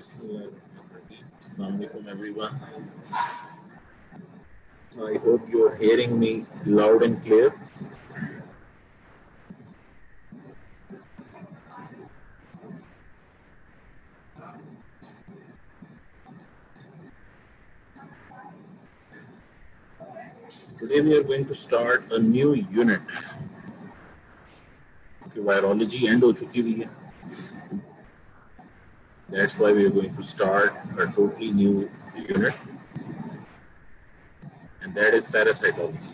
Assalamualaikum everyone. I hope you're hearing me loud and clear. Today we are going to start a new unit. Virology end ho chuki hui hai. That's why we are going to start a totally new unit, and that is parasitology.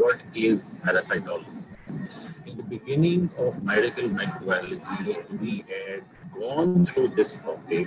what is parasitology? In the beginning of medical microbiology, we had gone through this topic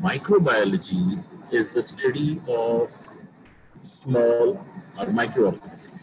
microbiology is the study of small or microorganisms.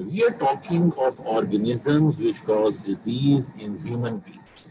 we are talking of organisms which cause disease in human beings.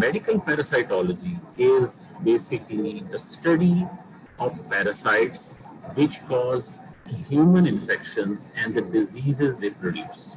medical parasitology is basically a study of parasites which cause human infections and the diseases they produce.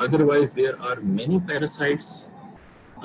Otherwise there are many parasites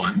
1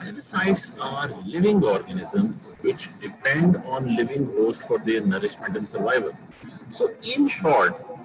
Parasites are living organisms which depend on living host for their nourishment and survival. So in short,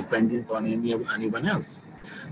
dependent on anyone else.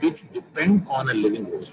which depend on a living host.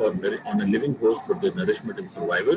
on a living host for their nourishment and survival.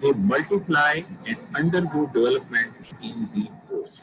they multiply and undergo development in the host.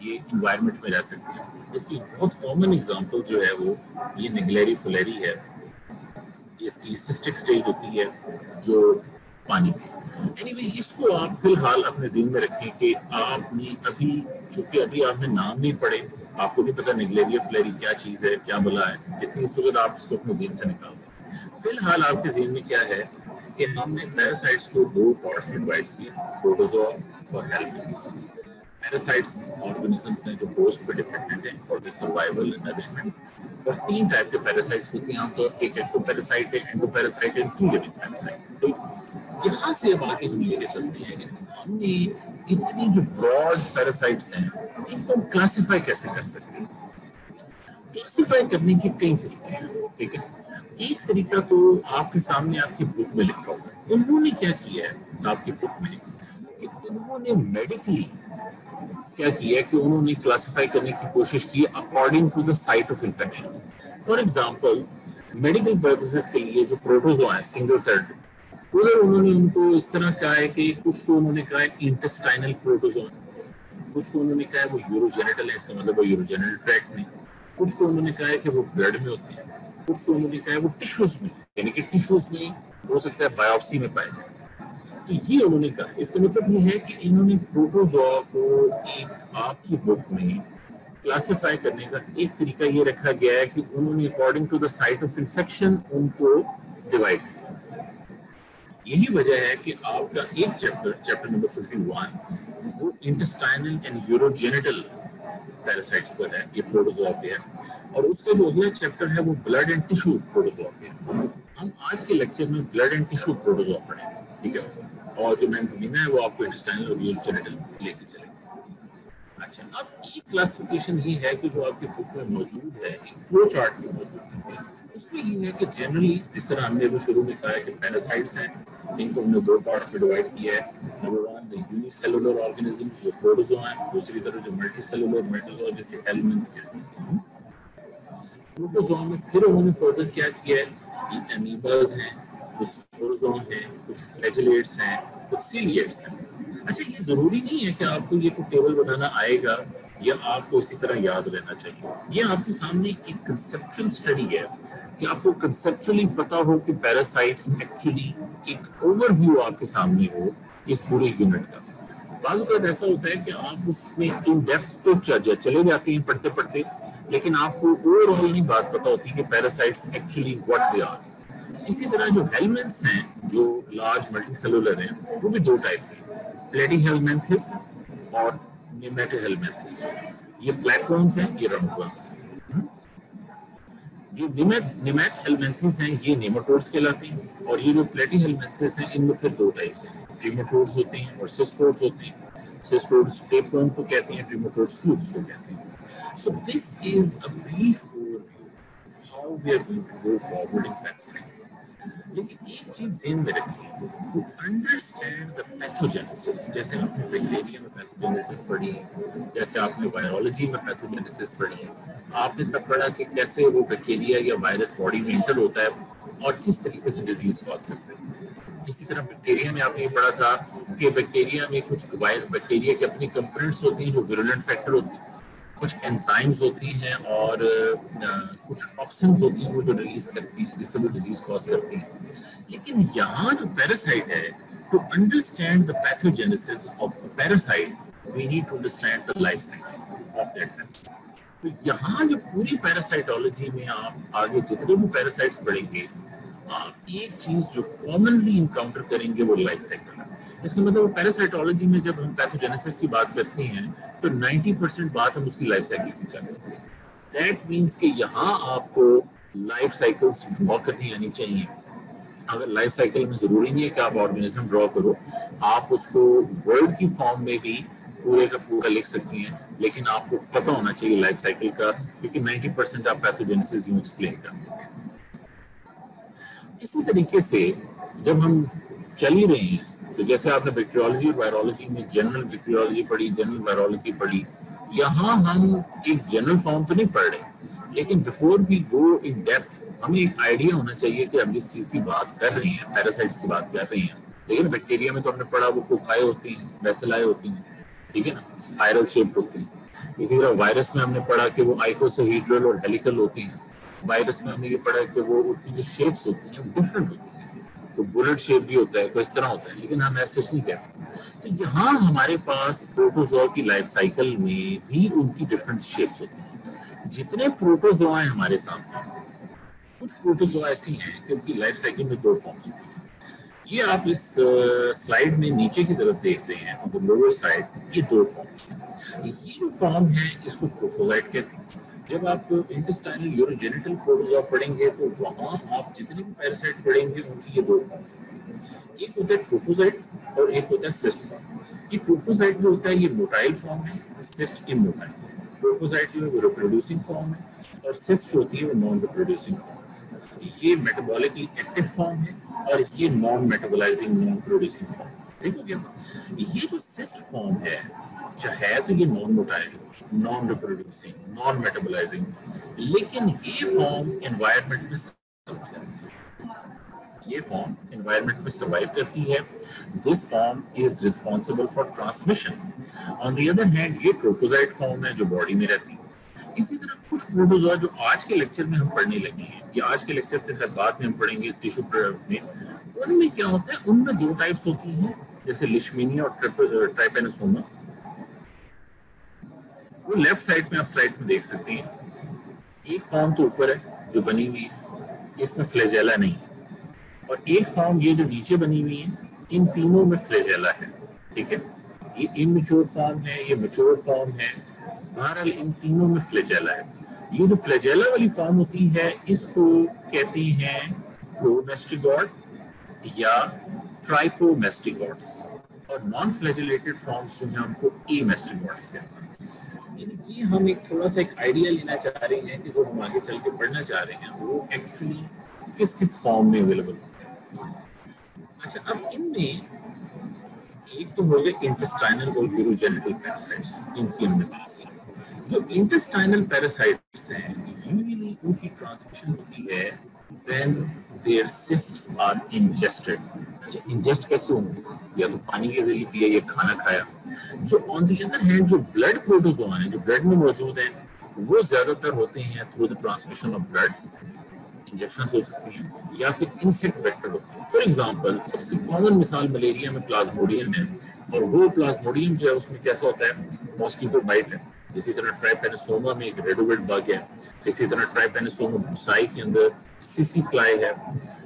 یہ environment میں رہ سکتی ہیں. اس کی بہت common example جو ہے وہ یہ نگلیری فلیری ہے. اس کی سسٹک سٹیج ہوتی ہے جو پانی میں. Anyway, اس کو آپ فی الحال اپنے ذہن میں رکھیں کہ آپ نے ابھی چونکہ ابھی آپ نے نام نہیں پڑھے, آپ کو نہیں پتا نگلیریا فلیری کیا چیز ہے, کیا بلا ہے, اس لیے اس وقت آپ اس کو اپنے ذہن سے نکال دیں. فی الحال آپ کے ذہن میں کیا ہے کہ ہم نے پیراسائٹس کو دو پارٹس میں ڈیوائڈ کیا, پروٹوزوا اور ہیلمنٹس. پیراسائٹس آرگنزمس ہیں جو ہوسٹ پہ ڈیپینڈنٹ ہیں for the survival and nourishment. اور تین ٹائپ کے پیراسائٹس ہوتے ہیں عام طور پہ, ایک ایکٹو پیراسائٹ ہے, اینڈو پیراسائٹ ہے, فری لیونگ پیراسائٹ. تو یہاں سے اب آگے ہم لے کے چلتے ہیں کہ ہم نے اتنی جو براڈ پیراسائٹس ہیں ان کو ہم کلاسیفائی کیسے کر سکتے ہیں. کلاسیفائی کرنے کے کئی طریقے ہیں, ٹھیک ہے. ایک طریقہ تو آپ کے سامنے آپ کی بک میں لکھا ہوا ہے. انہوں نے کیا کیا ہے آپ کی بک میں کہ انہوں نے میڈیکلی کیا کیا ہے کہ انہوں نے کلاسیفائی کرنے کی کوشش کی according to the site of infection. For example medical purposes کے لیے جو پروٹوزوا ہیں سنگل سیلڈ, ادھر انہوں نے ان کو اس طرح کہا ہے کہ کچھ کو انہوں نے کہا ہے انٹسٹائنل پروٹوزوا, کچھ کو انہوں نے کہا ہے وہ یوروجینیٹل ہے, اس کا مطلب وہ یوروجینیٹل ٹریکٹ میں, کچھ کو انہوں نے کہا ہے کہ وہ بلڈ میں ہوتے ہیں, کچھ کو انہوں نے کہا ہے وہ ٹیشوز میں, یعنی کہ ٹیشوز میں ہو سکتا ہے بایوپسی میں پائے جائیں. تو یہ انہوں نے کہا. اس کا مطلب یہ ہے کہ انہوں نے پروٹوزوا کو ایک آپ کی بک میں کلاسیفائی کرنے کا ایک طریقہ یہ رکھا گیا ہے کہ انہوں نے according to the site of infection ان کو ڈیوائڈ کیا. یہی وجہ ہے کہ آپ کا ایک چیپٹر نمبر 51 وہ انٹسٹائنل اینڈ یوروجینیٹل پیراسائٹس پر ہے, یہ پروٹوزوا پہ ہے. اور اس کا جو اگلا چیپٹر ہے وہ بلڈ اینڈ ٹیشو پروٹوزوا پہ ہے. ہم آج کے لیکچر میں بلڈ اینڈ ٹیشو پروٹوزوا پڑھیں گے, ٹھیک ہے, اور جو میں نے دینا ہے وہ آپ کو انٹسٹائنل اور یوروجینیٹل لے کے چلیں گے. اچھا, اب ایک کلاسیفیکیشن یہ ہے کہ جو آپ کی بک میں موجود ہے, ایک فلو چارٹ میں موجود ہے. اس میں یہ ہے کہ جنرلی جس طرح ہم نے ابھی شروع میں کہا ہے کہ پیراسائٹس ہیں, ان کو ہم نے دو پارٹس میں ڈیوائڈ کیا ہے. نمبر 1 دی یونی سیلولر آرگنزمز جو پروٹوزوا ہیں, دوسری طرف جو ملٹی سیلولر میٹوزوا جیسے ہیلمنتھ ہیں. پروٹوزوا میں پھر انہوں نے فردر کیا کیا ہے, یہ امیباز ہیں, کچھ پروٹوزوا ہیں, کچھ فلیجلیٹس ہیں, کچھ سیلیٹس ہیں. اچھا, یہ ضروری نہیں ہے کہ آپ کو یہ کوئی ٹیبل بنانا آئے گا یا آپ کو اسی طرح یاد رہنا چاہیے. یہ آپ کے سامنے ایک کنسپچل اسٹڈی ہے کہ آپ کو کنسپچلی پتا ہو کہ پیراسائٹس ایکچولی ایک اوور ویو آپ کے سامنے ہو اس پورے یونٹ کا. بعض اوقات ایسا ہوتا ہے کہ آپ اس میں ان ڈیپتھ تو چلے جاتے ہیں پڑھتے پڑھتے, لیکن آپ کو اوور آل نہیں بات پتا ہوتی کہ parasites actually what they are. اسی طرح جو ہیلمنٹس ہیں جو لارج ملٹی سیلولر ہیں وہ بھی دو ٹائپ کے, پلیٹی ہیلمنتھس اور نیمیٹو ہیلمنتھس. یہ فلیٹ ورمز ہیں, یہ راؤنڈ ورمز ہیں. جو نیمیٹ ہیلمنتھس ہیں یہ نیماٹوڈز کہلاتے ہیں, اور یہ جو پلیٹی ہیلمنتھس ہیں ان میں پھر دو ٹائپس ہیں, ٹریماٹوڈز ہوتے ہیں اور سسٹوڈز ہوتے ہیں. سسٹوڈز ٹیپ ورم کو کہتے ہیں, ٹریماٹوڈز فلوکس کو کہتے ہیں. So this is a brief overview how we are going to go forward in vaccine. لیکن ایک چیز ذہن میں رکھیے, to understand the pathogenesis, جیسے آپ نے بیکٹیریا میں پیتھوجینیسس پڑھی, جیسے آپ نے وائرولوجی میں پیتھوجینیسس پڑھی, آپ نے تب پڑھا کہ کیسے وہ بیکٹیریا یا وائرس باڈی میں انٹر ہوتا ہے اور کس طریقے سے ڈیزیز کاز کرتا ہے. اسی طرح بیکٹیریا میں آپ نے یہ پڑھا تھا کہ بیکٹیریا میں کچھ بیکٹیریا کے اپنی کمپوننٹس ہوتی ہیں جو ویرولنٹ فیکٹر ہوتی ہیں, کچھ انزائمز ہوتی ہیں اور کچھ ٹاکسنز ہوتی ہیں وہ جو ریلیز کرتی ہیں جس سے وہ ڈیزیز کاز کرتی ہیں. لیکن یہاں جو پیراسائٹ ہے, to understand the pathogenesis of a parasite we need to understand the life cycle of that parasite. تو یہاں جو پوری پیراسائٹولوجی میں آپ آگے جتنے بھی پیراسائٹس پڑھیں گے, آپ ایک چیز جو کامنلی انکاؤنٹر کریں گے وہ لائف سائیکل ہے. اس کا مطلب پیراسائٹولوجی میں جب ہم پیتھوجینیسس کی بات کرتے ہیں تو 90% بات ہم اس کی لائف سائیکل کی کر رہے ہیں. دیٹ مینس کہ یہاں آپ کو لائف سائیکلس ڈرا کرنی آنی چاہیے. اگر لائف سائیکل میں ضروری نہیں ہے کہ آپ آرگنزم ڈرا کرو, آپ اس کو ورڈ کی فارم میں بھی پورے کا پورا لکھ سکتی ہیں, لیکن آپ کو پتہ ہونا چاہیے لائف سائیکل کا, کیونکہ 90% آپ پیتھوجینیسس یوں ایکسپلین کرتے ہیں. اسی طریقے سے جب ہم چل ہی رہے ہیں تو جیسے آپ نے بیکٹیریولوجی اور وائرولوجی میں جنرل بیکٹیریولوجی پڑھی, جنرل وائرولوجی پڑھی, یہاں ہم ایک جنرل فارم تو نہیں پڑھ رہے, لیکن before we go in depth ہمیں ایک آئیڈیا ہونا چاہیے کہ ہم جس چیز کی بات کر رہے ہیں, پیراسائٹس کی بات کر رہے ہیں. لیکن بیکٹیریا میں تو ہم نے پڑھا وہ کوکائے ہوتی ہیں, بیسیلائی ہوتی ہیں, ٹھیک ہے نا, اسپائرل شیپ ہوتی ہیں. اسی طرح وائرس میں ہم نے پڑھا کہ وہ آئیکوساہیڈرل اور ہیلیکل ہوتی ہیں. وائرس میں ہم نے یہ پڑھا کہ وہ ان کی جو شیپس ہوتی ہیں ڈفرینٹ ہوتی ہیں, تو بلٹ شیپ بھی ہوتا ہے, کوئی اس طرح ہوتا ہے, لیکن ہم ایسے نہیں کہتے. تو یہاں ہمارے پاس پروٹوزوا کی لائف سائیکل میں بھی ان کی ڈفرینٹ شیپس ہوتی ہیں. جتنے پروٹوزوا ہیں ہمارے سامنے, کچھ پروٹوزوا ایسی ہیں کہ ان کی لائف سائیکل میں دو فارمز ہوتی ہیں. یہ آپ اس سلائیڈ میں نیچے کی طرف دیکھ رہے ہیں, لوور سائڈ, یہ دو فارمز ہیں. یہ جو فارم ہے اس کو ٹروفوزائٹ کہتے ہیں. جب آپ انٹسٹائنل یوروجینیٹل پروٹوزوا پڑھیں گے تو وہاں آپ جتنے بھی پیراسائٹ پڑھیں گے ان کی یہ دو فارمز ہیں. ایک ہوتا ہے ٹروفوزائٹ اور ایک ہوتا ہے سسٹ فارم. یہ ٹروفوزائٹ جو ہوتا ہے یہ موٹائل فارم ہے, سسٹ اموٹائل. ٹروفوزائٹ جو ہے وہ ریپروڈیوسنگ فارم ہے اور سسٹ جو ہوتی ہے وہ نان ریپروڈیوسنگ فارم ہے. یہ میٹابولکلی ایکٹیو فارم ہے اور یہ نان میٹابولائزنگ نان پروڈیوسنگ فارم. ٹھیک ہو گیا. یہ جو سسٹ فارم ہے چاہے تو یہ نان موٹائل, نان ریپروڈیوسنگ, نان میٹابولائزنگ, لیکن یہ فارم انوائرمنٹ میں سروائیو کرتی ہے. This form is responsible for transmission. On the other hand یہ ٹروفوزائٹ فارم ہے جو باڈی میں رہتی ہے. اسی طرح کچھ پروٹوزوا جو آج کے لیکچر میں ہم پڑھنے لگے ہیں, یا آج کے لیکچر سے خیر بعد میں ہم پڑھیں گے ٹیشو میں, ان میں کیا ہوتا ہے, ان میں دو ٹائپس ہوتی ہیں, جیسے لیشمینیا اور ٹرائپینوسوما. وہ لیفٹ سائڈ میں آپ سلائڈ میں دیکھ سکتے ہیں. ایک فارم تو اوپر ہے جو بنی ہوئی ہے, اس میں فلیجیلا نہیں, اور ایک فارم یہ جو نیچے بنی ہوئی ہے, ان تینوں میں فلیجیلا ہے. ٹھیک ہے, یہ اممیچور فارم ہے, یہ میچور فارم ہے. بہرحال ان تینوں میں فلیجیلا ہے. یہ جو فلیجیلا والی فارم ہوتی ہے اس کو کہتے ہیں پرومیسٹیگوڈ یا ٹرائپومیسٹیگوڈس, اور نان فلیجیلیٹڈ فارمز جو ہیں ہم کو ایمیسٹیگوڈس کہتے ہیں. یعنی کہ ہم ایک تھوڑا سا ایک آئیڈیا لینا چاہ رہے ہیں کہ جو ہم آگے چل کے پڑھنا چاہ رہے ہیں وہ ایکچولی کس کس فارم میں اویلیبل ہوتے ہیں. اچھا, اب ان میں ایک تو ہو گئے انٹسٹائنل اور یوروجینیٹل پیراسائٹس. ان کی ہم نے بات کی. جو انٹسٹائنل پیراسائٹس ہیں یوزلی ان کی ٹرانسمیشن ہوتی ہے when their cysts are ingested. اچھا, انجسٹ کیسے ہوں گے, یا تو پانی کے ذریعے پیا یا کھانا کھایا. جو آن دی ادر ہینڈ جو بلڈ پروٹوزوا ہیں جو بلڈ میں موجود ہیں وہ زیادہ تر ہوتے ہیں through the transmission of blood. Injections ہو سکتی ہیں یا پھر انسیکٹ ویکٹر ہوتے ہیں. فار ایگزامپل سب سے کامن مثال ملیریا میں پلازموڈیم ہے, اور وہ پلازموڈیم جو ہے اس میں کیسا ہوتا ہے, ماسکیٹو بائٹ ہے. اسی طرح ٹرائپینوسوما میں ایک ریڈوویٹ بگ ہے. اسی طرح ٹرائپینوسوما بوسائی کے اندر سیسی فلائی ہے.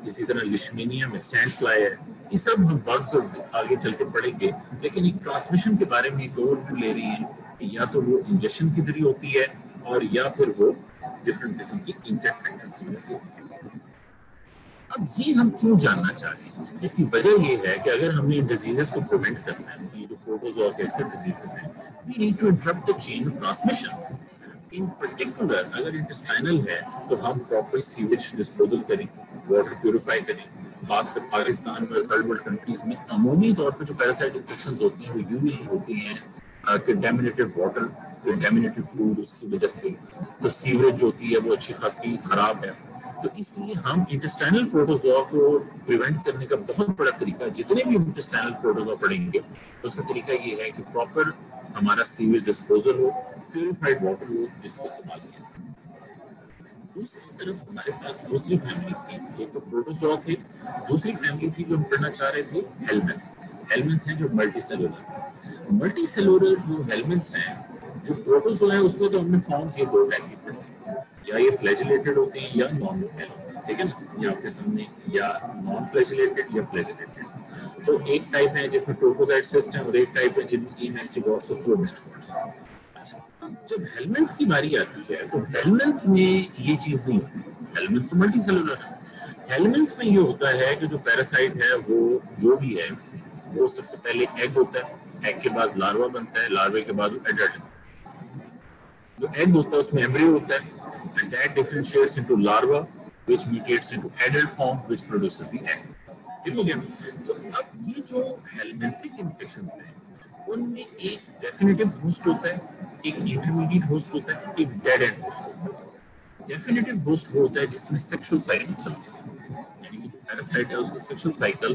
اسی طرح لیشمینیا میں سینڈ فلائی ہے. یہ سب ہم بگز اور آگے چل کے پڑھیں گے, لیکن ایک ٹرانسمیشن کے بارے میں ایک اوور لے رہی ہیں کہ یا تو وہ انجیکشن کے ذریعے ہوتی ہے اور یا پھر وہ ڈفرینٹ قسم کی انسیکٹ فیکٹرز کی وجہ سے ہوتی ہے. اب یہ ہم کیوں جاننا چاہ رہے ہیں, اس کی وجہ یہ ہے کہ اگر ہم نے ان ڈیزیزز کو پریونٹ کرنا ہے, یہ جو پروٹوزوا کے ایسے ڈیزیزز ہیں, we need to interrupt the chain of transmission. In particular اگر انٹسٹائنل ہے تو ہم پراپر سیویج ڈسپوزل کریں, واٹر پیوریفائی کریں. خاص کر پاکستان میں تھرڈ ورلڈ کنٹریز میں عمومی طور پہ جو پیراسائٹ انفیکشنز ہوتی ہیں وہ یوزلی ہوتی ہیں کنٹامینیٹڈ واٹر, کنٹامینیٹڈ فوڈ, اس کی وجہ سے تو سیوریج جو ہوتی ہے وہ اچھی خاصی خراب ہے. تو اس لیے ہم انٹسٹائنل پروٹوزوا کو پریونٹ کرنے کا بہت بڑا طریقہ, جتنے بھی انٹسٹائنل پروٹوزوا پڑھیں گے اس کا طریقہ یہ ہے کہ پراپر ہمارا سیویج ڈسپوزل ہو, پیوریفائڈ واٹر ہو جس کو استعمال کیا. دوسری طرف ہمارے پاس دوسری فیملی تھی, ایک تو پروٹوزوا تھے, دوسری فیملی تھی جو ہم پڑھنا چاہ رہے تھے ہیلمنتھ. ہیلمنتھ ہیں جو ملٹی سیلولر. ملٹی سیلولر جو ہیلمنتھس ہیں, جو پروٹوزوا ہیں اس میں تو ہم نے فارمز یہ دو ٹائپ کی پڑھی, یا یہ فلیجلیٹڈ ہوتے ہیں یا نان موٹائل ہوتے ہیں. ٹھیک ہے نا, یہ آپ کے سامنے یا نان فلیجلیٹڈ یا فلیجلیٹڈ. تو ایک ٹائپ ہے جس میں ٹروفوزائٹ سسٹ ہے, اور ایک ٹائپ ہے جن میں ایمیسٹیگوڈس اور پرومیسٹیگوڈس ہیں. جب ہیلمنتھ کی باری آتی ہے تو ہیلمنتھ میں یہ چیز نہیں ہوتی. ہیلمنتھ تو ملٹی سیلولر ہے. ہیلمنتھ میں یہ ہوتا ہے کہ جو پیراسائٹ ہے وہ جو بھی ہے وہ سب سے پہلے ایگ ہوتا ہے, ایگ کے بعد لاروا بنتا ہے, لاروے کے بعد ایڈلٹ. جو ایگ ہوتا ہے اس میں ایمبریو ہوتا ہے, and that differentiates into larva which mutates into adult form which produces the egg. ٹھیک ہو گیا. تو اب یہ جو ہیلمنتھک انفیکشنز ہیں ان میں ایک ڈیفینیٹو ہوسٹ ہوتا ہے, ایک انٹرمیڈیٹ ہوسٹ ہوتا ہے, ایک ڈیڈ اینڈ ہوسٹ ہوتا ہے. ڈیفینیٹو ہوسٹ وہ ہوتا ہے جس میں سیکشل سائیکل چلتا ہے, یعنی کہ جو پیراسائٹ ہے اس کا sexual cycle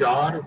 4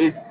1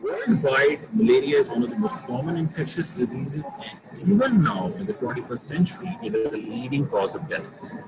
worldwide malaria is one of the most common infectious diseases and even now in the 21st century it is a leading cause of death.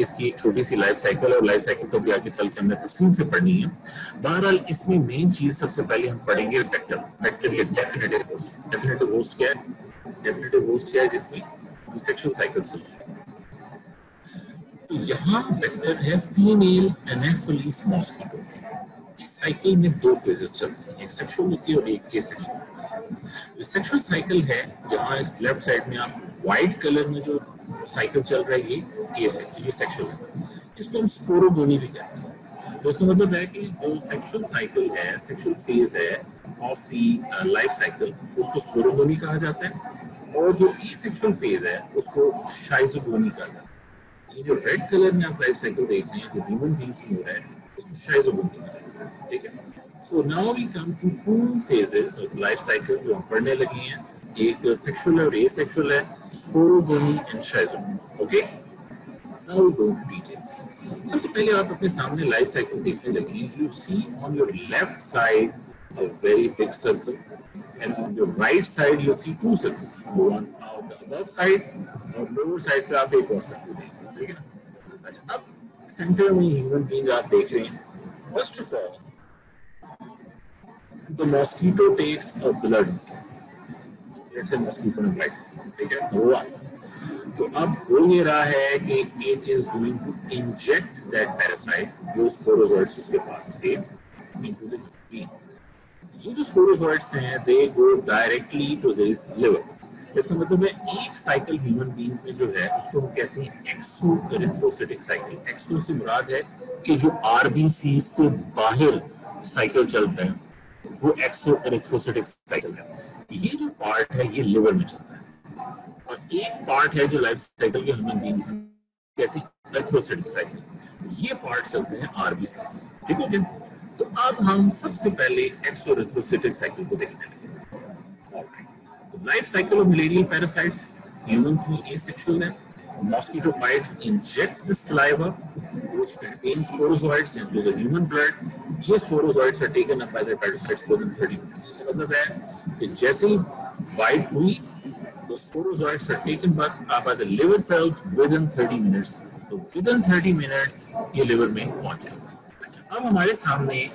اس کی ایک چھوٹی سی لائف سائیکل اور لائف سائیکل کو بھی آگے چل کے ہم نے تفصیل سے پڑھنی ہے. بہرحال اس میں مین چیز سب سے پہلے ہم پڑھیں گے ویکٹر. ویکٹر یہ ڈیفینیٹو ہوسٹ. ڈیفینیٹو ہوسٹ کیا ہے؟ ڈیفینیٹو ہوسٹ کیا ہے؟ جس میں سیکشل سائیکل چلتی ہے. تو یہاں ویکٹر ہے فیمیل انیفلیس ماسکیٹو. اس سائیکل میں دو فیزز چلتے ہیں, ایک سیکشل ہوتی ہے اور ایک اے سیکشل. جو سیکشل سائیکل ہے یہاں اس لیفٹ سائیڈ میں آپ وائٹ کلر میں جو سائیکل چل رہا ہے یہ سیکشل ہے. اس کو ہم سپوروگونی بھی کہتے ہیں. تو اس کا مطلب ہے کہ جو سیکشل سائیکل ہے, سیکشل فیز ہے آف دی لائف سائیکل, اس کو سپوروگونی کہا جاتا ہے. اور جو ای سیکشل فیز ہے اس کو شائزوگونی کہا جاتا ہے. یہ جو ریڈ کلر میں آپ لائف سائیکل دیکھ رہے ہیں جو ہیومن بینگس میں ہو رہا ہے اس کو شائزوگونی کہا جاتا ہے. ٹھیک ہے. So now we come to two phases of life cycle جو ہم پڑھنے لگے ہیں. ایک سیکشل ہے اور اے سیکشل ہے, sporogony and schizogony. Okay, now we go to details. سب سے پہلے آپ اپنے سامنے لائف سائیکل دیکھنے لگے ہیں. You see on your left side a very big circle, and on your right side you see two circles. One on the above side اور lower side پہ آپ ایک اور circle دیکھ رہے ہیں. ٹھیک ہے نا. اچھا, اب سینٹر میں ہیومن بینگ آپ دیکھ رہے ہیں. First of all the mosquito takes a blood. Let's say mosquito نے bite. ٹھیک ہے, ہوا. تو اب ہو یہ رہا ہے کہ it is going to inject that parasite جو sporozoites اس کے پاس تھے into the human being. یہ جو sporozoites ہیں they go directly to this liver. اس کا مطلب ہے ایک سائیکل ہیومن بینگ میں جو ہے اس کو ہم کہتے ہیں ایکسو ایریتھروسائٹک سائیکل. ایکسو سے مراد ہے کہ جو آر بی سی سے باہر سائیکل چلتا ہے وہ ایکسو ایریتھروسائٹک سائیکل ہے. یہ جو پارٹ ہے یہ لیور میں چلتا ہے, اور ایک پارٹ ہے جو لائف سائیکل کے ہیومن بینگز میں کہتے ہیں ایریتھروسائٹک سائیکل. یہ پارٹ چلتے ہیں آر بی سی سے. ٹھیک ہو گیا. تو اب ہم سب سے پہلے ایکسو ایریتھروسائٹک سائیکل کو دیکھنے لگے. Life cycle of ملیریل parasites humans میں اے سیکشل ہے. Mosquito bite inject the saliva which contains sporozoites into the human blood. یہ sporozoites are taken up by the parasites within 30 minutes. مطلب ہے کہ جیسے ہی bite ہوئی the sporozoites are taken up by the liver cells within 30 minutes. تو within 30 minutes یہ liver میں پہنچ جاتا ہے. اب ہمارے سامنے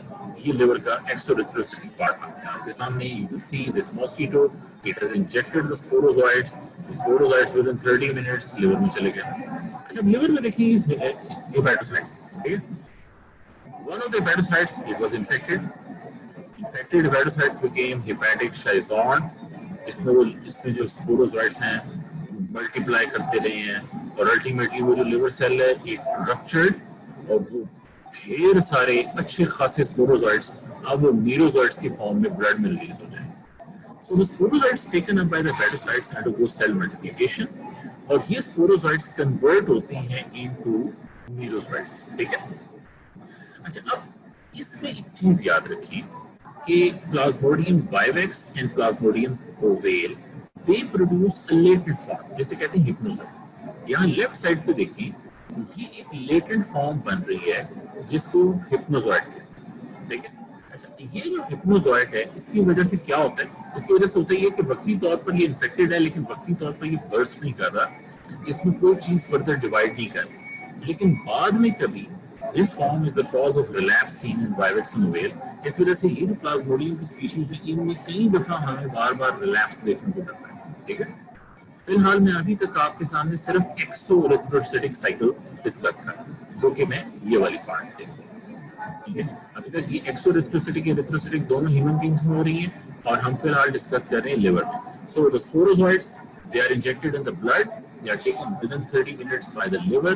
یہ لیور کا ایکسوریتھروسائٹک پارٹ آتا ہے. آپ کے سامنے you will see this mosquito, it has injected the sporozoites. The sporozoites within 30 minutes liver میں چلے گئے. اب لیور میں دیکھیں hepatocytes. One of the hepatocytes it was infected. Infected hepatocytes became hepatic schizoid. اس میں جو sporozoites ہیں ملٹیپلائی کرتے رہے ہیں اور الٹیمیٹلی وہ جو لیور سیل ہے it ruptured اور وہ ڈھیر سارے اچھے خاصے sporozoites اب وہ میروزوائٹس کی فارم میں بلڈ میں ریلیز ہو جائیں. So the sporozoites taken up by the hepatocytes undergo cell multiplication اور یہ sporozoites convert ہوتے ہیں into merozoites. ٹھیک ہے. اچھا, اب اس میں ایک چیز یاد رکھیں کہ Plasmodium vivax and Plasmodium ovale they produce a latent form جسے کہتے ہیں hypnozoite. یہاں لیفٹ سائڈ پہ دیکھیں یہ ایک لیٹنٹ فارم بن رہی ہے جس کو ہپنوزوائٹ کہتے ہیں. ٹھیک ہے. اچھا, یہ جو ہپنوزوائٹ ہے اس کی وجہ سے کیا ہوتا ہے؟ اس کی وجہ سے ہوتا ہے یہ کہ وقتی طور پر یہ انفیکٹڈ ہے لیکن وقتی طور پر یہ برسٹ نہیں کر رہا, اس میں کوئی چیز فردر ڈیوائڈ نہیں کر رہی, لیکن بعد میں کبھی this form is the cause of relapse seen in vivax and ovale. اس وجہ سے یہ جو پلازموڈیم کی سپیشیز ہیں ان میں کئی دفعہ ہمیں بار بار ریلیپس دیکھنے کو ملتا ہے. ٹھیک ہے. فی الحال میں ابھی تک آپ کے سامنے صرف ایکسو ایریتھروسائٹک سائیکل ڈسکس کر جو کہ میں یہ والی پارٹ دیکھ رہا ہوں. ٹھیک ہے. ابھی تک یہ ایکسو ایریتھروسائٹک دونوں ہیومن بینگز میں ہو رہی ہیں اور ہم فی الحال ڈسکس کر رہے ہیں لیور میں. سو the sporozoites they are injected in the blood, they are taken within 30 minutes by the liver.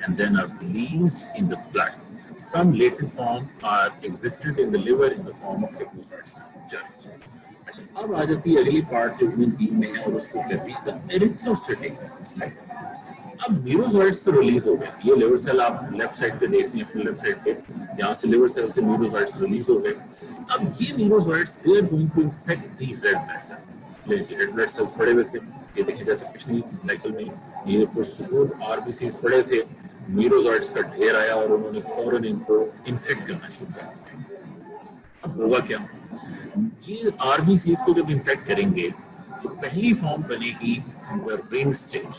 and then are released in the blood. Some latent form are existent in the liver in the form of hypnozoites. اب آ جاتی ہے اگلی part جو human being میں ہے اور اس کو کہتے ہیں ایریتھروسائٹک سائیکل. اب میروزوائٹس تو ریلیز ہو گئے. یہ لیور سیل آپ لیفٹ سائڈ پہ دیکھتے ہیں اپنے لیفٹ سائڈ پہ, یہاں سے لیور سیل سے میروزوائٹس ریلیز ہو گئے. اب یہ merozoites they are going to infect the red blood cell. Red blood cells پڑے ہوئے تھے, یہ دیکھیں جیسے پچھلی سائیکل میں یہ پرسکون آر بی سیز پڑے تھے, میروزوائٹس کا ڈھیر آیا اور انہوں نے فوراً ان کو انفیکٹ کرنا شروع کر دیا. اب ہوگا کیا؟ یہ آر بی سیز کو جب انفیکٹ کریں گے تو پہلی فارم بنے گی the ring stage,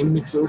immature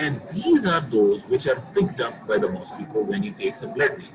And these are those which are picked up by the mosquito when he takes a blood meal.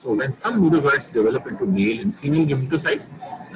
So when some merozoites develop into male and female gametocytes,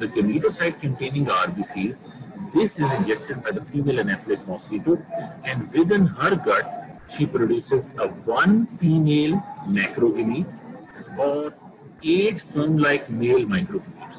the gametocyte containing RBCs, this is ingested by the female Anopheles mosquito, and within her gut she produces a one female macrogamete or 8 sperm-like male microgametes.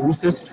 oocyst,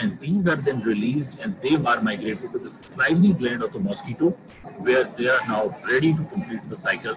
and these are then released and they are migrated to the slimy gland of the mosquito where they are now ready to complete the cycle.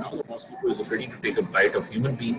now the mosquito is ready to take a bite of human being,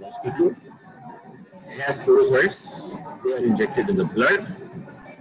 Mosquito has sporozoites, they are injected in the blood.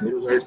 merozoites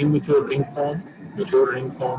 immature ring form, mature ring form,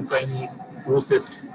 oocyte, oocyst,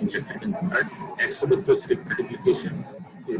injected in blood, extracellular multiplication,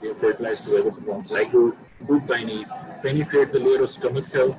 they are fertilized together to form zygote, do kinase, penetrate the layer of stomach cells,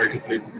multiply,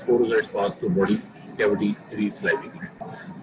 sporozoites pass through body cavity, reach salivary gland.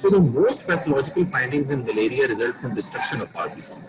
So the most pathological findings in malaria result from destruction of RBCs.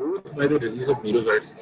Both by the release of merozoites,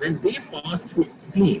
when they pass through spleen,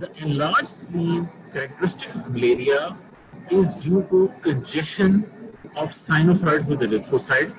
The enlarged spleen characteristic of malaria is due to congestion of sinusoids with erythrocytes.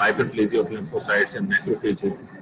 hyperplasia of lymphocytes and macrophages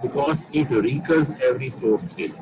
because it recurs every fourth day।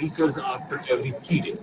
recurs after every 3 days।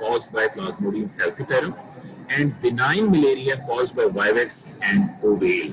caused by Plasmodium falciparum and benign malaria caused by Vivax and ovale।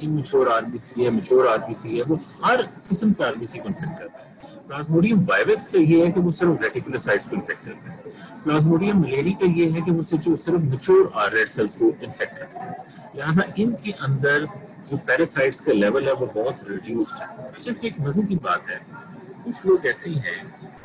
کہ mature RBC ہے, mature RBC ہے, وہ ہر قسم کا RBC کو in fact کرتا ہے. Plasmodium وائویکس کا یہ ہے کہ وہ صرف ریٹیکولوسائٹس کو انفیکٹ کرتا ہے. پلازموڈیم ملیری کا یہ ہے کہ وہ صرف میچور ریڈ سیلز کو انفیکٹ کرتا ہے. لہٰذا ان کے اندر جو پیراسائٹس کا لیول ہے وہ بہت ریڈیوسڈ ہے. اچھا, اس میں ایک مزے کی بات ہے, کچھ لوگ ایسے ہی ہیں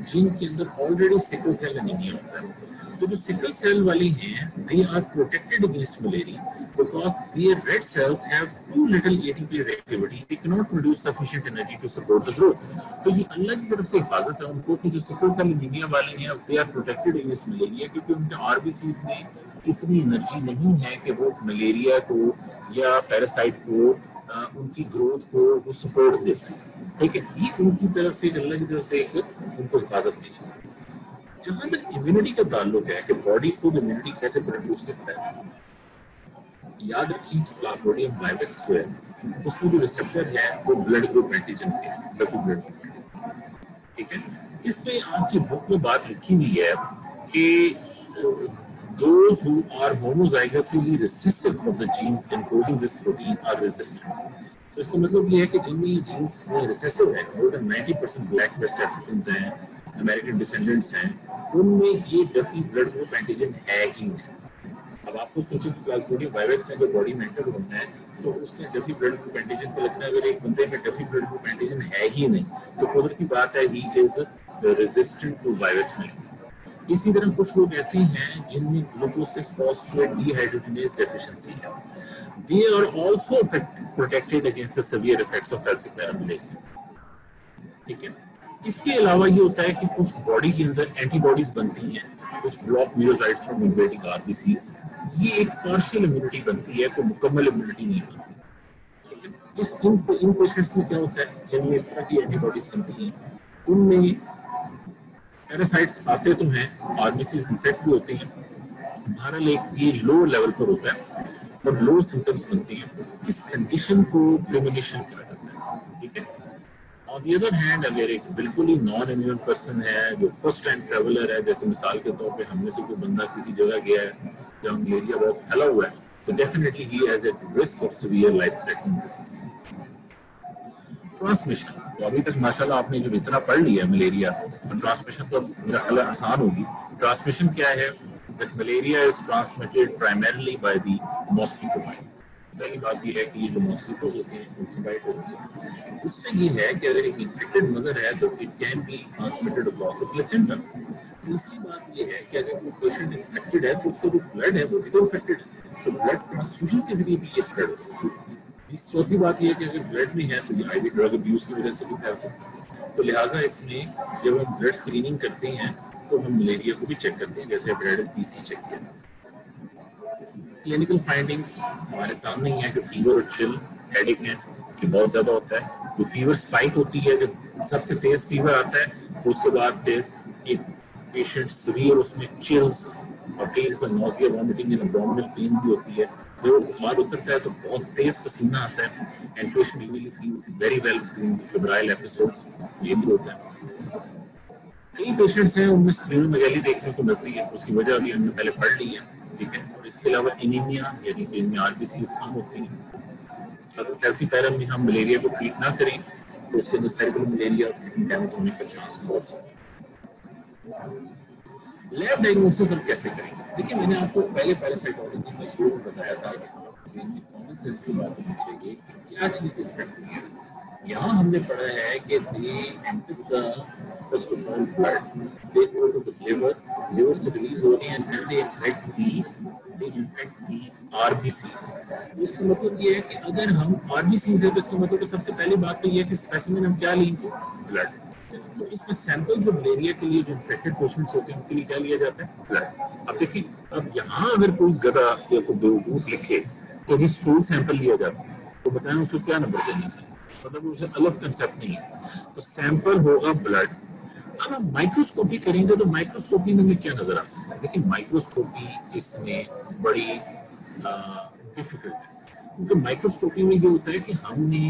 جن کے اندر آلریڈی سکل سیل انیمیا ہوتا ہے. تو جو سکل سیل والی ہیں they are protected against malaria because their red cells have too little ATPase activity. They cannot produce sufficient energy to support the growth. تو یہ اللہ کی طرف سے حفاظت ہے ان کو کہ جو سکل سیل انیمیا والے ہیں they are protected against malaria کیونکہ ان کے RBCs میں اتنی انرجی نہیں ہے کہ وہ ملیریا کو یا پیراسائٹ کو ان کی گروتھ کو وہ سپورٹ دے سکیں. ٹھیک ہے, یہ ان کی طرف سے اللہ کی طرف سے ایک ان کو حفاظت ملی. جہاں تک امیونٹی کا تعلق ہے کہ باڈی خود امیونٹی کیسے پروڈیوس کرتا ہے, یاد رکھیں کہ پلازموڈیم وائویکس جو ہے اس میں جو ریسپٹر ہے وہ بلڈ گروپ اینٹیجن کے ہے, بلڈ گروپ. ٹھیک ہے, اس میں آپ کی بک میں بات لکھی ہوئی ہے کہ those who are homozygously recessive of the genes encoding this protein are resistant. تو اس کا مطلب یہ ہے کہ جن میں یہ جینس ریسیسو ہیں, more than 90% black West Africans ہیں, امریکن ڈسینڈنٹس ہیں, ان میں یہ ڈفی بلڈ گروپ اینٹیجن ہے ہی نہیں. اب آپ خود سوچیں کہ پلازموڈیم وائویکس نے جو باڈی میں انٹر ہونا ہے تو اس نے ڈفی بلڈ گروپ اینٹیجن کو لگنا ہے. اگر ایک بندے میں ڈفی بلڈ گروپ اینٹیجن ہے ہی نہیں تو قدرتی بات ہے ہی از ریزسٹنٹ ٹو وائویکس میں. اسی طرح کچھ لوگ ایسے ہیں جن میں گلوکوز 6 فاسفیٹ ڈی ہائیڈروجنیز ڈیفیشنسی ہے. They are also protected against the severe effects of falciparum malaria. ٹھیک ہے, اس کے علاوہ یہ ہوتا ہے کہ کچھ باڈی کے اندر اینٹی باڈیز بنتی ہیں, کچھ بلاک میوزائٹس فرام انویڈنگ RBCs. یہ ایک پارشل امیونٹی بنتی ہے, کوئی مکمل امیونٹی نہیں بنتی. ان پیشنٹس میں کیا ہوتا ہے جن میں اس طرح کی اینٹی باڈیز بنتی ہیں, ان میں پیراسائٹس آتے تو ہیں, RBCs انفیکٹ بھی ہوتے ہیں, بہرحال ایک یہ لو لیول پر ہوتا ہے اور لو سمپٹمس بنتے ہیں. اس کنڈیشن کو پریمونیشن کہا جاتا ہے. ٹھیک ہے, آن دی ادر ہینڈ اگر ایک بالکل ہی نان امیون پرسن ہے جو فرسٹ ٹائم ٹریولر ہے, جیسے مثال کے طور پہ ہم میں سے کوئی بندہ کسی جگہ گیا ہے جہاں ملیریا بہت پھیلا ہوا ہے, تو definitely he has a risk of severe life threatening disease. Transmission, تو ابھی تک ماشاءاللہ آپ نے جو اتنا پڑھ لیا ہے ملیریا, ٹرانسمیشن تو میرا خیال آسان ہوگی. ٹرانسمیشن کیا ہے؟ that malaria is transmitted primarily by the mosquito bite. پہلی بات یہ ہے کہ یہ جو ماسکیٹوز ہوتے ہیں ان کی بائٹ ہوتی ہے. اس میں یہ ہے کہ اگر ایک انفیکٹڈ مدر ہے تو it can be transmitted across the placenta. تیسری بات یہ ہے کہ اگر کوئی پیشنٹ انفیکٹڈ ہے تو اس کا جو بلڈ ہے وہ بھی تو انفیکٹڈ ہے, تو بلڈ ٹرانسفیوژن کے ذریعے بھی یہ اسپریڈ ہو سکتی ہے. چوتھی بات یہ ہے کہ اگر بلڈ میں ہے تو یہ آئی وی ڈرگ ابیوز کی وجہ سے بھی پھیل سکتا ہے. تو لہٰذا اس میں جب ہم بلڈ اسکریننگ کرتے ہیں تو ہم ملیریا کو بھی چیک کرتے ہیں, جیسے ہیپیٹائٹس بی سی چیک کیا. کلینکل فائنڈنگس ہمارے سامنے ہی ہے کہ فیور اور چل ہیڈ ایک ہے کہ بہت زیادہ ہوتا ہے. جو فیور اسپائک ہوتی ہے, جب سب سے تیز فیور آتا ہے اس کے بعد پھر ایک پیشنٹ سیویئر اس میں چلس اور کئی دفعہ نوزیا وامٹنگ اینڈ ابڈومینل پین بھی ہوتی ہے. جو بخار اترتا ہے تو بہت تیز پسینہ آتا ہے and patient usually feels very well during febrile episodes. یہ بھی ہوتا ہے. کئی پیشنٹس ہیں ان میں اسپلینومیگالی دیکھنے کو ملتی ہے, اس کی وجہ ابھی ہم نے پہلے پڑھ لی ہے. ٹھیک ہے, اور اس کے علاوہ انیمیا یعنی کہ ان میں RBCs کم ہوتی ہیں. اگر فیلسیپیرم میں ہم ملیریا کو ٹریٹ نہ کریں تو اس کے اندر سیریبرل ملیریا ڈیمیج ہونے کا چانس بہت زیادہ. لیب ڈائگنوسس ہم کیسے کریں گے؟ دیکھیں, میں نے آپ کو پہلے پیراسائٹولوجی میں شروع میں بتایا تھا کہ کامن سینس کی بات ہونی چاہیے کہ کیا چیز انفیکٹ ہوئی ہے. یہاں ہم نے پڑھا ہے کہ they enter the first of all blood, they go to the liver سے ریلیز ہو رہی ہیں and then they infect the RBCs. اس کا مطلب یہ ہے کہ اگر ہم RBCs ہے تو اس کا مطلب سب سے پہلی بات تو یہ ہے کہ اسپیسیمن ہم کیا لیں گے؟ بلڈ. تو اس میں سیمپل جو ملیریا کے لیے جو انفیکٹڈ پیشنٹس ہوتے ہیں ان کے لیے کیا لیا جاتا ہے؟ بلڈ. اب دیکھیں, اب یہاں اگر کوئی گدھا یا کوئی بیوقوف لکھے کہ جی اسٹول سیمپل لیا جاتا ہے تو بتائیں اس کو کیا نمبر دینا چاہیے؟ مطلب اسے الگ کنسیپٹ نہیں ہے. تو سیمپل ہوگا بلڈ. اب ہم مائکروسکوپی کریں گے تو مائکروسکوپی میں کیا نظر آ سکتا ہے؟ دیکھیں, مائکروسکوپی اس میں بڑی ڈیفیکلٹ ہے, کیونکہ مائکروسکوپی میں یہ ہوتا ہے کہ ہم نے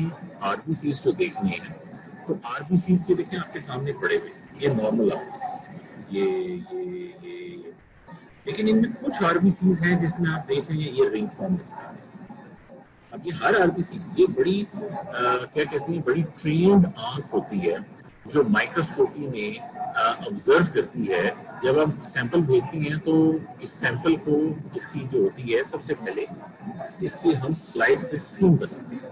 RBCs جو دیکھنے ہیں تو RBCs یہ دیکھیں آپ کے سامنے پڑے ہوئے, یہ نارمل RBCs ہیں, یہ لیکن ان میں کچھ RBCs ہیں جس میں آپ دیکھ رہے ہیں یہ رنگ فارم میں. اب یہ ہر RBC یہ بڑی کیا کہتے ہیں بڑی ٹرینڈ آنکھ ہوتی ہے جو مائکروسکوپی میں آبزرو کرتی ہے. جب ہم سیمپل بھیجتی ہیں تو اس سیمپل کو اس کی جو ہوتی ہے سب سے پہلے اس کی ہم سلائڈ پہ فلم بناتے ہیں.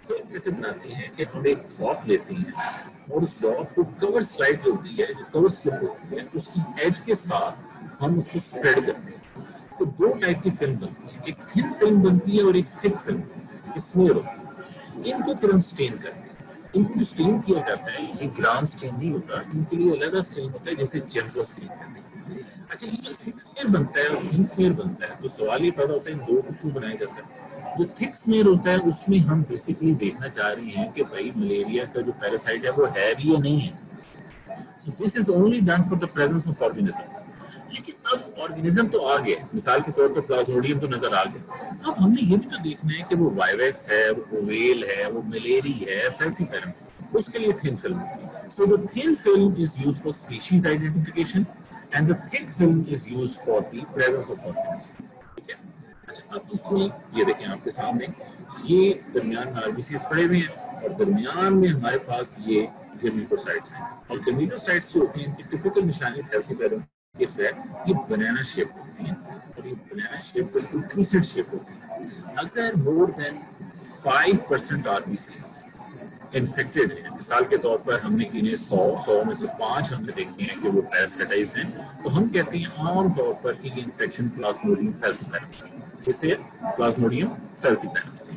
پھر کیسے بناتے ہیں کہ ہم ایک ڈراپ لیتے ہیں اور اس ڈراپ کو کور سلائڈ جو ہوتی ہے جو کور سلپ ہوتی ہے اس کی ایج کے ساتھ ہم اس کو اسپریڈ کرتے ہیں. تو دو ٹائپ کی فلم بنتی ہے, ایک تھن فلم بنتی ہے اور ایک تھک فلم اسمیئر ہوتی ہے. ان کو پھر ہم اسٹین کرتے ہیں. ان کو جو اسٹین کیا جاتا ہے یہ گرام اسٹین نہیں ہوتا, ان کے لیے علیحدہ اسٹین ہوتا ہے جیسے جیمزا اسٹین کہتے ہیں. اچھا یہ جو تھک اسمیئر بنتا ہے اور تھن اسمیئر بنتا ہے تو سوال یہ پیدا ہوتا ہے ان دو کو کیوں بنایا جاتا ہے. جو تھک اسمیئر ہوتا ہے اس میں ہم بیسیکلی دیکھنا چاہ رہے ہیں کہ بھائی ملیریا کا جو پیراسائٹ ہے وہ ہے بھی یا نہیں ہے. So this is only done for the presence of organism. لیکن اب آرگینزم تو آ گئے, مثال کے طور پر پلازموڈیم تو نظر آ گئے. اب ہم نے یہ بھی تو دیکھنا ہے کہ وہ وائویکس ہے, وہ اوویل ہے, وہ ملیری ہے, فیلسیپیرم, اس کے لیے تھن فلم ہوتی ہے. So the thin film is used for species identification and the thick film is used for the presence of organism. ٹھیک ہے. اچھا اب اس میں یہ دیکھیں آپ کے سامنے یہ درمیان میں RBCs پڑے ہوئے ہیں اور درمیان میں ہمارے پاس یہ گرمیٹوسائٹس ہیں. اور گرمیٹوسائٹس جو ہوتی ہیں ان کی ٹپکل نشانی فیلسیپیرم کے خیر یہ بنانا شیپ ہوتی ہیں اور یہ بنانا شیپ بالکل کریسٹ شیپ ہوتی ہے. اگر مور دین 5% RBCs انفیکٹڈ ہیں, مثال کے طور پر ہم نے گنے 100 میں سے 5 ہم نے دیکھے ہیں کہ وہ پیراسائٹائزڈ ہیں, تو ہم کہتے ہیں عام طور پر کہ یہ انفیکشن پلازموڈیم فیلسیپیرم سے, جسے پلازموڈیم فیلسیپیرم سے.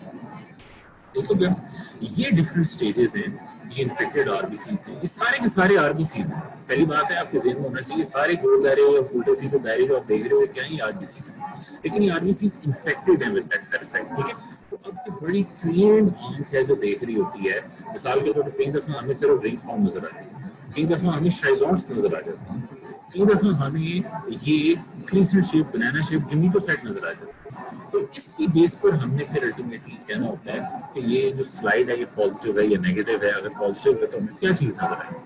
دیکھو گا یہ ڈفرینٹ سٹیجز ہیں, یہ انفیکٹڈ RBCs ہیں, یہ سارے کے سارے RBCs ہیں. پہلی بات ہے آپ کے ذہن میں ہونا چاہیے سارے گول دائرے یا الٹے سیدھے دائرے جو آپ دیکھ رہے ہو کیا ہیں, یہ RBCs ہیں, لیکن یہ RBCs انفیکٹڈ ہیں ود دیٹ پیراسائٹ. ٹھیک ہے. تو اب کی بڑی ٹرینڈ آنکھ ہے جو دیکھ رہی ہوتی ہے, مثال کے طور پر کئی دفعہ ہمیں صرف رنگ فارم نظر آ جاتی ہے, کئی دفعہ ہمیں شائزونٹس نظر آ جاتی ہیں, کئی دفعہ ہمیں یہ کریسنٹ شیپ بنانا شیپ گرمیٹوسائٹ نظر آ جاتی ہے. تو اس کی بیس پر ہم نے پھر الٹیمیٹلی کہنا ہوتا ہے کہ یہ جو سلائڈ ہے یہ پازیٹیو ہے یا نیگیٹو ہے. اگر پازیٹیو ہے تو ہمیں کیا چیز نظر آئے.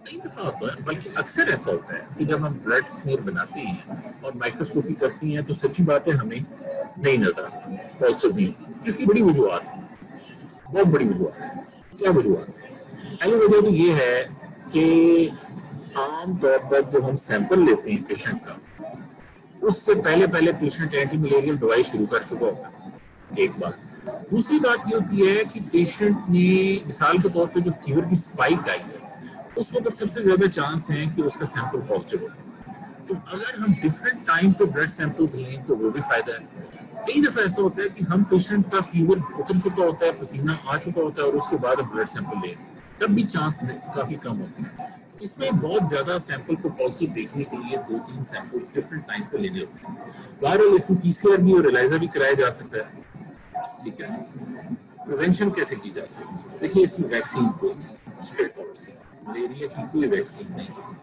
کئی دفعہ بلکہ اکثر ایسا ہوتا ہے کہ جب ہم بلڈ اسمیئر بناتے ہیں اور مائکروسکوپی کرتی ہیں تو سچی بات ہے ہمیں نہیں نظر آتا, پازیٹیو نہیں. اس کی بڑی وجوہات ہیں, بہت بڑی وجوہات ہیں. کیا وجوہات ہیں؟ پہلی وجہ تو یہ ہے کہ عام طور پر جو ہم سیمپل لیتے ہیں پیشنٹ کا اس سے پہلے پیشنٹ اینٹی ملیریل دوائی شروع کر چکا ہوتا ہے, ایک بات. دوسری بات یہ ہوتی ہے کہ پیشنٹ نے مثال کے طور پہ جو فیور کی اسپائک آئی ہے اس وقت سب سے زیادہ چانس ہیں کہ اس کا سیمپل پازیٹیو ہو. تو اگر ہم ڈفرینٹ ٹائم پہ بلڈ سیمپلز لیں تو وہ بھی فائدہ ہے. کئی دفعہ ایسا ہوتا ہے کہ ہم پیشنٹ کا فیور اتر چکا ہوتا ہے, پسینہ آ چکا ہوتا ہے اور اس کے بعد ہم بلڈ سیمپل لیں, تب بھی چانس کافی کم ہوتے ہیں. اس میں بہت زیادہ سیمپل کو پازیٹیو دیکھنے کے لیے 2-3 سیمپلز ڈفرینٹ ٹائم پہ لینے ہوتے ہیں. بہرحال اس میں PCR بھی اور ELISA بھی کرایا جا سکتا ہے. ٹھیک ہے. پریونشن کیسے کی جا سکتی ہے؟ دیکھیے اس میں ویکسین کوئی نہیں, اسٹریٹ فارورڈ سے ملیریا کی کوئی ویکسین نہیں ہے.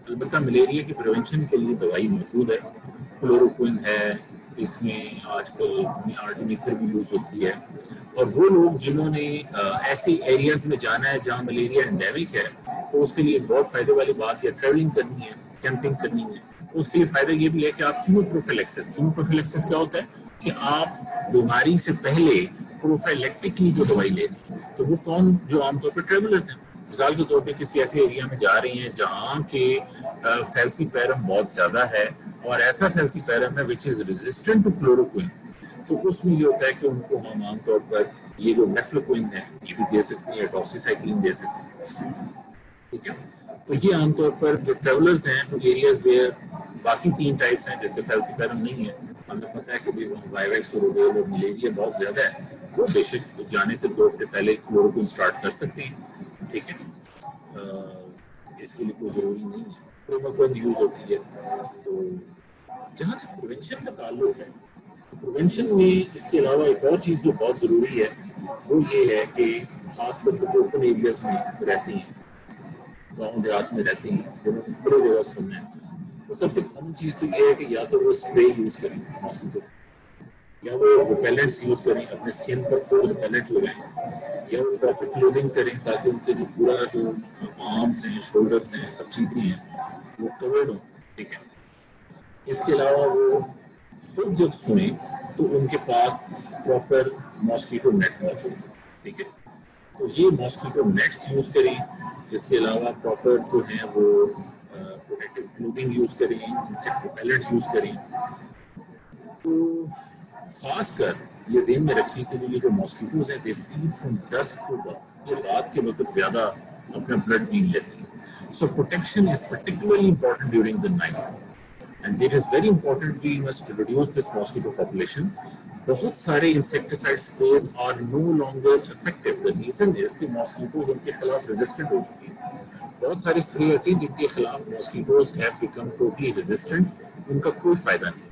البتہ ملیریا کی پریونشن کے لیے دوائی موجود ہے, کلوروکوئن ہے, اس میں آج کل آرٹیمیتر بھی یوز ہوتی ہے. اور وہ لوگ جنہوں نے ایسی ایریاز میں جانا ہے جہاں ملیریا انڈیمک ہے تو اس کے لیے بہت فائدے والی بات ہے ٹریولنگ کرنی ہے, کیمپنگ کرنی ہے. اس کے لیے فائدہ یہ بھی ہے کہ آپ کیموپروفیلیکسس کیا ہوتا ہے کہ آپ بیماری سے پہلے پروفیلیکٹکلی جو دوائی لے رہی ہیں تو وہ کون جو عام طور پہ ٹریولرز ہیں, مثال کے طور پہ کسی ایسے ایریا میں جا رہی ہیں جہاں کے فیلسیپیرم بہت زیادہ ہے اور ایسا فیلسیپیرم ہے which is resistant to chloroquine, تو اس میں یہ ہوتا ہے کہ ان کو ہم عام طور پر یہ جو نیفلوکوئن ہے یہ بھی دے سکتے ہیں, ڈاکسیسائکلین دے سکتے ہیں. ٹھیک ہے. تو یہ عام طور پر جو ٹریولرز ہیں تو ایریاز ویئر باقی 3 ٹائپس ہیں جیسے فیلسیپیرم نہیں ہے, ہمیں پتہ ہے کہ وائیویکس اور اوویل اور ملیریا بہت زیادہ ہے, وہ بے شک جانے سے 2 ہفتے پہلے کلوروکوئن اسٹارٹ کر سکتے ہیں. ٹھیک ہے. اس کے لیے کوئی ضروری نہیں ہے, کلوروکوئن یوز ہوتی ہے. تو جہاں تک پریونشن کا تعلق ہے, پریونشن میں اس کے علاوہ ایک اور چیز جو بہت ضروری ہے وہ یہ ہے کہ خاص کر جو اوپن ایریاز میں رہتے ہیں, گاؤں دیہات میں رہتے ہیں, جنہوں نے کھلے جگہ سننا ہے, تو سب سے کامن چیز تو یہ ہے کہ یا تو وہ اسپرے یوز کریں ماسکیٹو, یا وہ ریپیلنٹس یوز کریں, اپنے اسکن پر فل ریپیلنٹ لگائیں, یا وہ پراپر کلوتھنگ کریں تاکہ ان کے جو پورا جو آرمز ہیں, شولڈرز ہیں, سب چیزیں ہیں وہ کورڈ ہوں. ٹھیک ہے. اس کے علاوہ وہ خود جب سنیں تو ان کے پاس پراپر ماسکیٹو نیٹ موجود ہے. ٹھیک ہے, تو یہ ماسکیٹو نیٹس یوز کریں. اس کے علاوہ پراپر جو ہیں وہ پروٹیکٹیو کلوتھنگ یوز کریں, انسیکٹ ریپیلنٹ یوز کریں. تو خاص کر یہ ذہن میں رکھیں کہ یہ جو ماسکیٹوز ہیں they feed from dusk to dawn, یہ رات کے وقت زیادہ اپنا بلڈ پی لیتے ہیں. So protection is particularly important during the night, and it is very important we must reduce this mosquito population. بہت سارے insecticide sprays are no longer effective. The reason is کہ mosquitoes ان کے خلاف resistant ہو چکی ہیں. بہت سارے اسپرے ایسے ہیں جن کے خلاف mosquitoes have become totally resistant, ان کا کوئی فائدہ نہیں.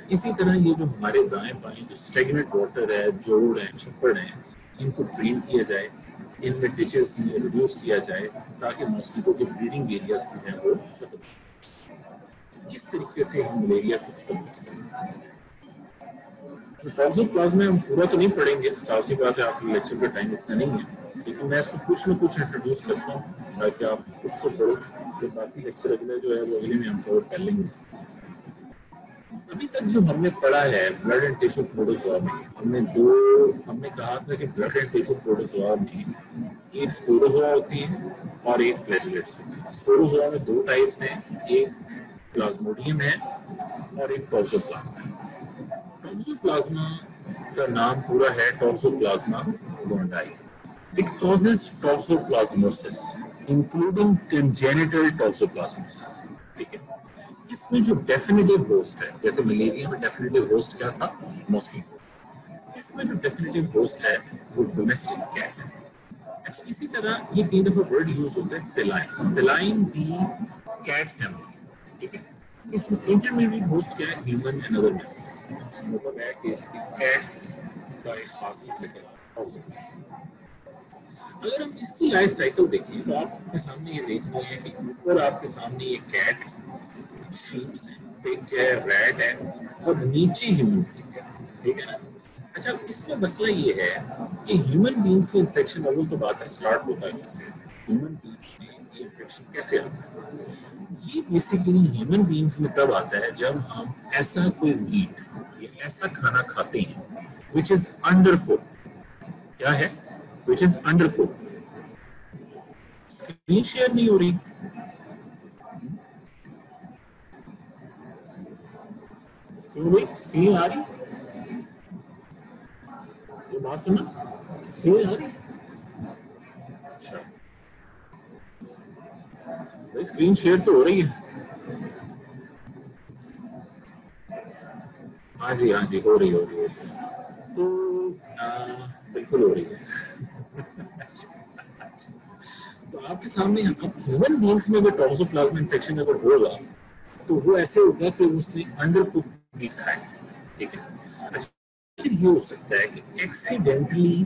اسی طرح یہ جو ہمارے دائیں بائیں جو اسٹیگنٹ واٹر ہے, جوڑ ہیں, چھپڑ ہیں, ان کو ڈرین کیا جائے, ان میں ڈچز میں ریڈیوس کیا جائے تاکہ ماسکیٹو کے بریڈنگ ایریاز جو ہیں وہ ختم ہو. اس طریقے سے ہم ملیریا کو ختم کر سکتے ہیں. ٹاکسوپلازما ہم پورا تو نہیں پڑھیں گے, صاف سی بات ہے آپ کے لیکچر کا ٹائم اتنا نہیں ہے, لیکن میں اس کو کچھ نہ کچھ انٹروڈیوس کرتا ہوں تاکہ آپ کچھ تو پڑھو. پھر باقی لیکچر اگلے جو ہے وہ اگلے میں ہم کور کر لیں گے. ابھی تک جو ہم نے پڑھا ہے بلڈ اینڈ ٹیشو پروٹوزوا میں, ہم نے کہا تھا کہ بلڈ اینڈ ٹیشو پروٹوزوا میں ایک سپوروزوا ہوتی ہے اور ایک فلیجلیٹس ہوتی ہے. سپوروزوا میں دو ٹائپس ہیں, ایک پلازموڈیم ہے اور ایک ٹاکسوپلازما ہے. ٹاکسوپلازما کا نام پورا ہے ٹاکسوپلازما گونڈائی. It causes toxoplasmosis, including congenital toxoplasmosis. ٹھیک ہے, اس میں جو ڈیفینیٹیو ہوسٹ ہے, جیسے ملیریا میں ڈیفینیٹیو ہوسٹ کیا تھا, ماسکیٹو, اس میں جو ڈیفینیٹیو ہوسٹ ہے وہ ڈومیسٹک کیٹ ہے. اچھا, اسی طرح یہ کئی دفعہ ورڈ یوز ہوتا ہے فیلائن. فیلائن بھی کیٹ فیملی. ٹھیک ہے, اس میں انٹرمیڈیٹ ہوسٹ کیا ہے, ہیومن اینڈ ادر میمبرز. اس کا مطلب ہے کہ اس کی کیٹس کا ایک خاص ذکر ہے. اگر ہم اس کی لائف سائیکل دیکھیں تو آپ کے سامنے یہ دیکھ رہے ہیں کہ اوپر آپ کے سامنے یہ کیٹ, شیپس ہے, پگ ہے, ریٹ ہے, اور نیچے ہیومن بینگ ہے. ٹھیک ہے نا. اچھا, اس میں مسئلہ یہ ہے کہ ہیومن بینگس میں انفیکشن اول تو بات ہے اسٹارٹ ہوتا ہے کس سے, ہیومن بینگس میں یہ انفیکشن کیسے آتا ہے. یہ بیسیکلی ہیومن بینگس میں تب آتا ہے جب ہم ایسا کوئی میٹ یا ایسا کھانا کھاتے ہیں which is undercooked. کیا ہے, which is undercooked. Screen share نہیں ہو رہی. اسکرین آ رہی, یہ بات سنا, اسکرین آ رہی. اچھا, اسکرین شیئر تو ہو رہی ہے. ہاں جی ہاں جی, ہو رہی تو بالکل ہو رہی ہے. تو آپ کے سامنے ہیومن بینگس میں اگر ٹاکسوپلازما انفیکشن اگر ہوگا تو وہ ایسے ہوگا کہ اس نے انڈر کوک میٹ کھایا. ٹھیک ہے. اچھا, یہ ہو سکتا ہے کہ ایکسیڈنٹلی,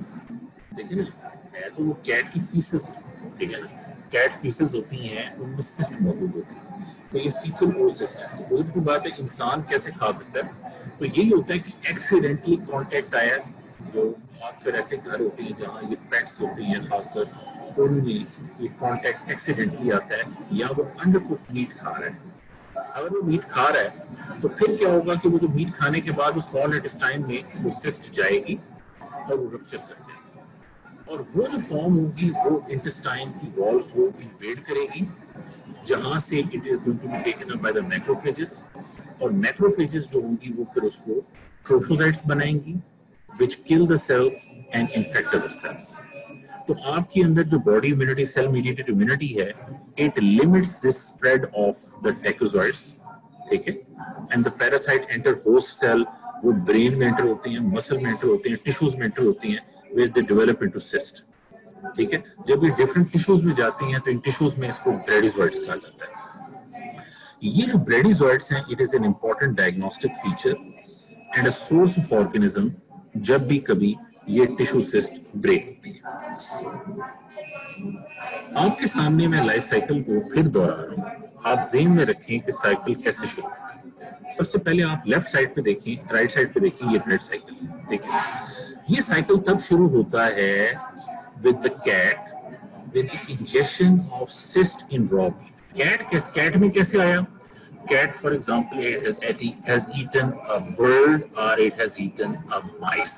دیکھیں نا, ہے تو وہ کیٹ کی فیسز, ٹھیک ہے نا, کیٹ فیسز ہوتی ہیں, ان میں سسٹ موجود ہوتی ہے, تو یہ فیکل او سسٹ ہے. تو بہت بڑی بات ہے, انسان کیسے کھا سکتا ہے. تو یہی ہوتا ہے کہ ایکسیڈنٹلی کانٹیکٹ آیا, جو خاص کر ایسے گھر ہوتے ہیں جہاں یہ پیٹس ہوتے ہیں, خاص کر ان میں یہ کانٹیکٹ ایکسیڈنٹلی آتا ہے, یا وہ انڈر کوک میٹ کھا رہا ہے. اگر وہ میٹ کھا رہا ہے تو پھر کیا ہوگا کہ وہ جو میٹ کھانے کے بعد اس اسمال انٹسٹائن میں وہ سسٹ جائے گی اور وہ رپچر کر جائے گی, اور وہ جو فارم ہوگی وہ انٹسٹائن کی وال کو انویڈ کرے گی, جہاں سے it is going to be taken up by the macrophages, اور میکروفیجز جو ہوں گی وہ پھر اس کو ٹروفوسائٹس بنائیں گی which kill the cells and infect other cells. تو آپ کے اندر جو body immunity, cell mediated immunity ہے, it limits this spread of the tachyzoids. ٹھیک ہے, and the parasite enter host cell, وہ برین میں انٹر ہوتے ہیں, مسل میں انٹر ہوتے ہیں, ٹیشوز میں انٹر ہوتی ہیں, where they develop into cyst. ٹھیک ہے, جب یہ ڈفرنٹ ٹیشوز میں جاتی ہیں تو ان ٹیشوز میں اس کو بریڈیزوائڈس کہا جاتا ہے. یہ جو بریڈیزوائڈس ہیں, it is an important diagnostic feature and a source of organism جب بھی کبھی یہ ٹیشو سسٹ بریک ہوتی ہے. آپ کے سامنے میں لائف سائیکل کو پھر دوہرا رہا ہوں, آپ ذہن میں رکھیں کہ سائیکل کیسے شروع ہوتا ہے. سب سے پہلے آپ لیفٹ سائڈ پہ دیکھیں, رائٹ سائڈ پہ دیکھیں, یہ بلڈ سائیکل. دیکھیں, یہ سائیکل تب شروع ہوتا ہے with the cat with the ingestion of cyst in raw meat. Cat میں کیسے آیا, cat, for example, it has eaten a bird or it has eaten a mice.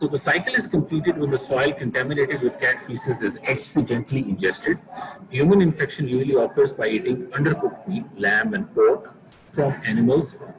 So the cycle is completed when the soil contaminated with cat feces is accidentally ingested. Human infection usually occurs by eating undercooked meat, lamb and pork from animals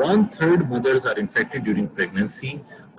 1/3 mothers are infected during pregnancy.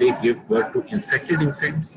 they give birth to infected infants.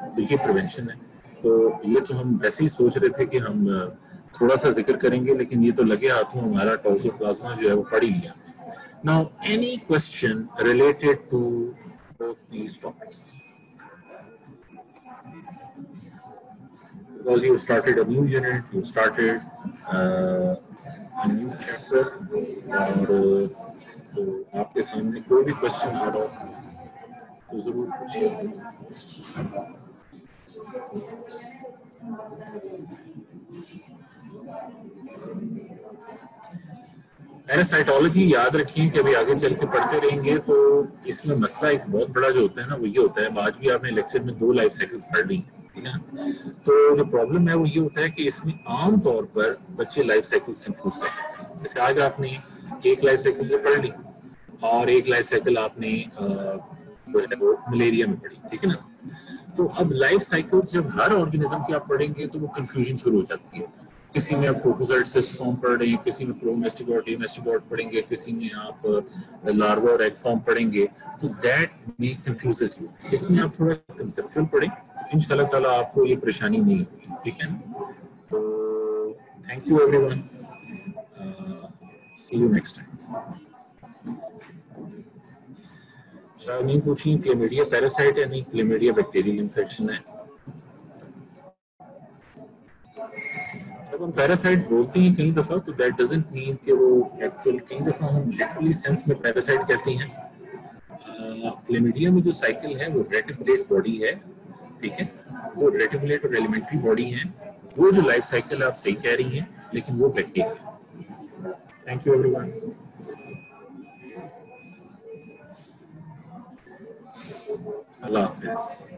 تو یہ prevention ہے. تو یہ تو ہم ویسے ہی سوچ رہے تھے کہ ہم تھوڑا سا ذکر کریں گے, لیکن یہ تو لگے ہاتھوں ہمارا ٹوکسوپلازما جو ہے وہ پڑھ ہی لیا. Now, any question related to both these topics? Because you started a new unit, you started a new chapter, اور تو آپ کے سامنے کوئی بھی کوشچن آ رہا ہو تو ضرور پوچھیے. پیراسائٹولوجی یاد رکھیں کہ ابھی آگے چل کے پڑھتے رہیں گے تو اس میں مسئلہ ایک بہت بڑا جو ہوتا ہے نا وہ یہ ہوتا ہے, آج بھی آپ نے لیکچر میں 2 لائف سائیکلز پڑھ لی ٹھیک ہے. تو جو پرابلم ہے وہ یہ ہوتا ہے کہ اس میں عام طور پر بچے لائف سائیکلز کنفیوز کرتے ہیں. جیسے آج آپ نے ایک لائف سائیکل یہ پڑھ لی اور ایک لائف سائیکل آپ نے جو ہے وہ ملیریا میں پڑھی, ٹھیک ہے نا. تو اب لائف سائیکلز جب ہر آرگینزم کی آپ پڑھیں گے تو وہ کنفیوژن شروع ہو جاتی ہے. کسی میں آپ پروفوزائٹ سسٹ فارم پڑھ رہے ہیں, کسی میں پرو میسٹیگوٹ ای میسٹیگوٹ پڑھیں گے, کسی میں آپ لاروا اور ایگ فارم پڑھیں گے, تو دیٹ می کنفیوزز یو. اس میں آپ تھوڑا کنسیپچوئل پڑھیں, ان شاء اللہ تعالیٰ آپ کو یہ پریشانی نہیں ہوگی, ٹھیک ہے نا. تو thank you every one, see you next time. شاید نہیں پوچھیں کلیمیڈیا پیراسائٹ ہے, نہیں کلیمیڈیا بیکٹیریل انفیکشن ہے. جب ہم پیراسائٹ بولتے ہیں کئی دفعہ تو دیٹ ڈزنٹ مین کہ وہ ایکچوئل, کئی دفعہ ہم لٹرلی سینس میں پیراسائٹ کہتے ہیں. کلیمیڈیا میں جو سائیکل ہے وہ ریٹیکولیٹ باڈی ہے, ٹھیک ہے, وہ ریٹیکولیٹ اور ایلیمنٹری باڈی ہے. وہ جو لائف سائیکل آپ صحیح کہہ رہی ہیں لیکن وہ بیکٹیریا. تھینک یو ایوری ون, اللہ حافظ.